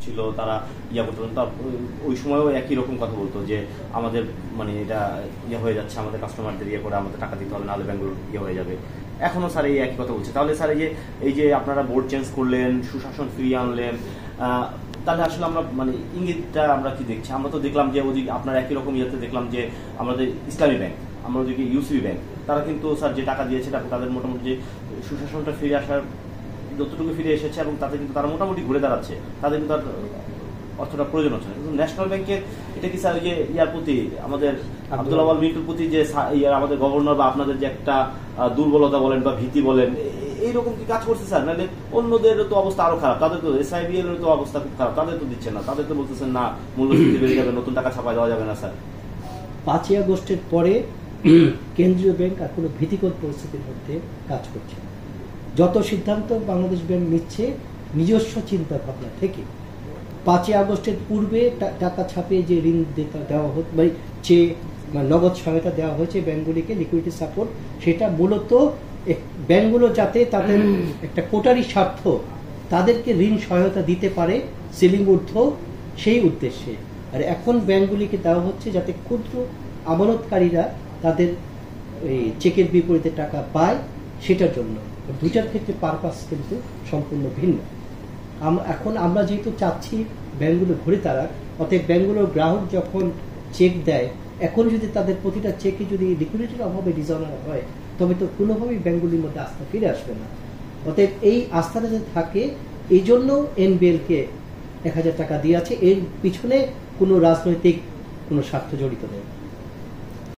ছিল তারা ইয়া করতো, ওই সময়ও একই রকম কথা বলতো যে আমাদের মানে এটা ইয়ে হয়ে যাচ্ছে, আমাদের কাস্টমারদের ইয়ে করে আমাদের টাকা দিতে হবে, নাহলে ব্যাঙ্গালোর ইয়ে হয়ে যাবে। এখনো স্যার এই একই কথা বলছে। তাহলে স্যার এই যে আপনারা বোর্ড চেঞ্জ করলেন, সুশাসন ফিরিয়ে আনলেন, তাহলে আসলে আমরা মানে ইঙ্গিতটা আমরা কি দেখছি? আমরা তো দেখলাম যে ওদিকে আপনার একই রকম ইয়েতে দেখলাম যে আমাদের ইসলামী ব্যাংক, আমরা ওদিকে ইউসিবি ব্যাংক, তারা কিন্তু স্যার যে টাকা দিয়েছে তাদের মোটামুটি যে সুশাসনটা ফিরে আসার যতটুকু ফিরে এসেছে এবং তাতে কিন্তু তারা মোটামুটি ঘুরে দাঁড়াচ্ছে, তাদের কিন্তু আর অর্থটা প্রয়োজন হচ্ছে না। কিন্তু ন্যাশনাল ব্যাংকের এটা কি স্যার ওই যে ইয়ার প্রতি আমাদের আব্দুল আওয়াল মিন্টুর প্রতি যে আমাদের গভর্নর বা আপনাদের যে একটা দুর্বলতা বলেন বা ভীতি বলেন, এইরকম কি কাজ করছে স্যার? নাহলে অন্যদের তো অবস্থা আরো খারাপ, তাদের তো এসআইবিএল এর তো অবস্থা খুব খারাপ, তাদের তো দিচ্ছেন না, তাদের তো বলতেছেন না মূল্যস্ফীতি বেড়ে যাবে, নতুন টাকা ছাপায় দেওয়া যাবে না। স্যার 5ই আগস্টের পরে কেন্দ্রীয় ব্যাংক আর কোনো ভীতিকর পরিস্থিতির মধ্যে কাজ করছে। যত সিদ্ধান্ত বাংলাদেশ ব্যাংক নিচ্ছে নিজস্ব চিন্তা ভাবনা থেকে। 5ই আগস্টের পূর্বে টাকা ছাপিয়ে যে ঋণ দেওয়া হতো বা যে নগদ সহায়তা দেওয়া হয়েছে ব্যাংকগুলিকে, লিকুইডিটি সাপোর্ট, সেটা মূলত ব্যাংকগুলো যাতে তাদের একটা কোটারি স্বার্থ তাদেরকে ঋণ সহায়তা দিতে পারে সিলিং ঊর্ধ্ব, সেই উদ্দেশ্যে। আর এখন ব্যাংকগুলিকে দেওয়া হচ্ছে যাতে ক্ষুদ্র আমানতকারীরা তাদের এই চেকের বিপরীতে টাকা পায়, সেটার জন্য। দুটার ক্ষেত্রে পারপাস কিন্তু সম্পূর্ণ ভিন্ন। এখন আমরা যেহেতু চাচ্ছি ব্যাংকগুলো ঘুরে দাঁড়াক, অতএব ব্যাংকগুলোর গ্রাহক যখন চেক দেয়, এখন যদি তাদের প্রতিটা চেকে যদি লিকুইডিটির অভাবে ডিসঅনার হয়, তবে তো কোনোভাবেই ব্যাংকগুলির মধ্যে আস্থা ফিরে আসবে না। অতএব এই আস্থাটা যদি থাকে, এই জন্য NBL-কে 1000 টাকা দিয়ে আছে, এর পিছনে কোনো রাজনৈতিক কোনো স্বার্থ জড়িত নেই।